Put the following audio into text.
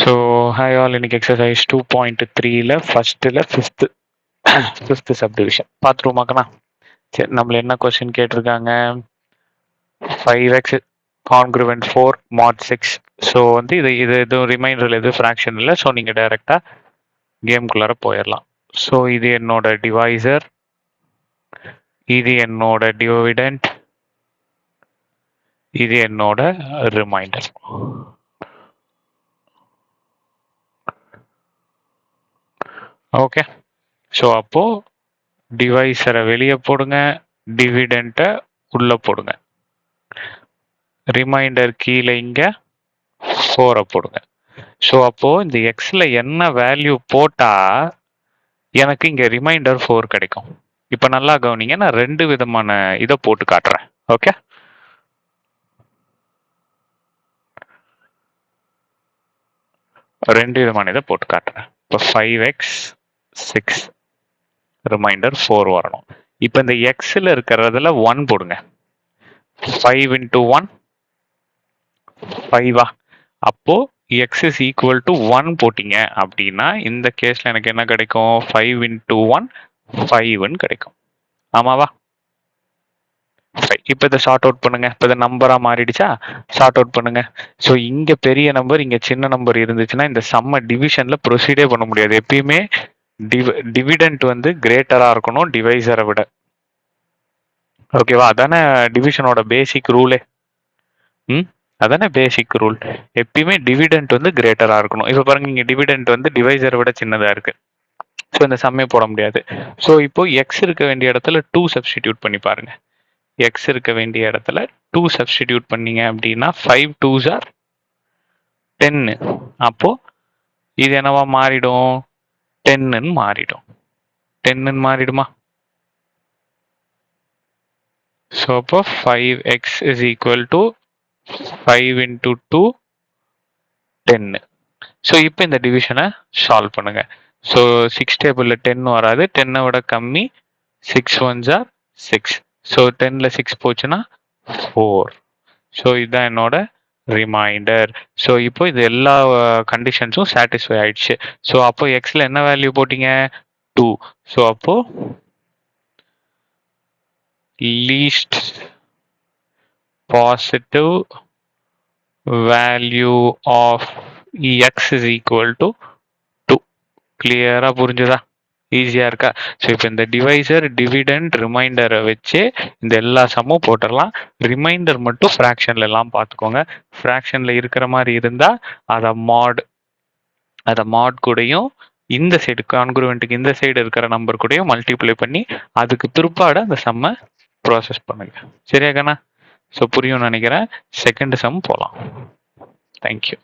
So hi all, இன்னைக்கு exercise 2.3ல ஃபர்ஸ்ட்டில் fifth subdivision பார்த்துருவோமாக்கண்ணா. சரி, நம்மள என்ன கொஸ்டின் கேட்டிருக்காங்க? 5x கான்க்ருவென்ட் 4 mod 6. ஸோ வந்து இது இது எதுவும் ரிமைண்டரில் எதுவும் ஃப்ராக்ஷன் இல்லை. ஸோ நீங்கள் டைரெக்டாக கேம்குள்ளார போயிடலாம். ஸோ இது என்னோட டிவைசர், இது என்னோட டிவிடெண்ட், இது என்னோட ரிமைண்டர். ஓகே, ஸோ அப்போது டிவைசரை வெளியே போடுங்க, டிவிடெண்ட்டை உள்ளே போடுங்க, ரிமைண்டர் கீழே இங்கே 4 போடுங்க. ஸோ அப்போது இந்த எக்ஸில் என்ன வேல்யூ போட்டால் எனக்கு இங்கே ரிமைண்டர் 4 கிடைக்கும். இப்போ நல்லா கவனிங்க, நான் 2 விதமான இதை போட்டு காட்டுறேன். ஓகே, ரெண்டு விதமான இதை போட்டு காட்டுறேன். இப்போ 5x 6 ரிமைண்டர் 4 வரணும். இப்போ இந்த எக்ஸில் இருக்கிறதுல 1 போடுங்க. 5 into 1 5. அப்போ x is equal to 1 போட்டீங்க அப்படின்னா இந்த கேஸ்ல எனக்கு என்ன கிடைக்கும்? 5 into 1 5ன்னு கிடைக்கும். ஆமாவா? இப்போ இதை ஷார்ட் அவுட் பண்ணுங்க. இப்போ இதை நம்பரா மாறிடுச்சா? ஷார்ட் அவுட் பண்ணுங்க. ஸோ இங்க பெரிய நம்பர், இங்க சின்ன நம்பர் இருந்துச்சுன்னா இந்த சம்ம டிவிஷன்ல ப்ரொசீடே பண்ண முடியாது. எப்பயுமே டிவிடெண்ட் வந்து கிரேட்டரா இருக்கணும் டிவைசரை விட. ஓகேவா? அதானே டிவிஷனோட பேசிக் ரூலே. அதானே பேசிக் ரூல். எப்பயுமே டிவிடெண்ட் வந்து கிரேட்டரா இருக்கணும். இப்போ பாருங்க, இங்க டிவிடெண்ட் வந்து டிவைசரை விட சின்னதா இருக்கு. ஸோ இந்த சம்மே போட முடியாது. ஸோ இப்போ எக்ஸ் இருக்க வேண்டிய இடத்துல 2 சப்ஸ்டிடியூட் பண்ணி பாருங்க. எக்ஸ் இருக்க வேண்டிய இடத்துல 2 சப்ஸ்டிடியூட் பண்ணீங்க அப்படின்னா 5 2s are 10. அப்போ இது என்னவா மாறிடும்? 10ன்னு மாறிடும். 10ன்னு மாறிடுமா? ஸோ அப்போ 5x is equal to 5 into 2 10. So இப்போ இந்த டிவிஷனை சால்வ் பண்ணுங்க. ஸோ 6 டேபிளில் 10 வராது, 10 விட கம்மி. 6 1s are 6. ஸோ 10ல் 6 போச்சுன்னா 4. ஸோ இதுதான் என்னோட ரிமைண்டர். ஸோ இப்போ இது எல்லா கண்டிஷன்ஸும் சாட்டிஸ்ஃபை ஆயிடுச்சு. ஸோ அப்போ எக்ஸில் என்ன வேல்யூ போட்டீங்க? 2. ஸோ அப்போ least positive value of x is equal to 2. கிளியரா புரிஞ்சுதா? ஈஸியா இருக்கா? ஸோ இப்போ இந்த டிவைசர், டிவிடெண்ட், ரிமைண்டரை வச்சு இந்த எல்லா சம்மும் போட்டுடலாம். ரிமைண்டர் மட்டும் ஃப்ராக்ஷன்ல எல்லாம் பார்த்துக்கோங்க. ஃப்ராக்ஷன்ல இருக்கிற மாதிரி இருந்தா அதை மாட் கூடயும் இந்த சைடு கான்க்ருவெண்ட்டுக்கு இந்த சைடு இருக்கிற நம்பர் கூடயும் மல்டிப்ளை பண்ணி அதுக்கு பிற்பாடு அந்த சம்மை ப்ராசஸ் பண்ணுங்க. சரியா கண்ணா? ஸோ புரியும்னு நினைக்கிறேன். செகண்ட் சம் போகலாம். தேங்க்யூ.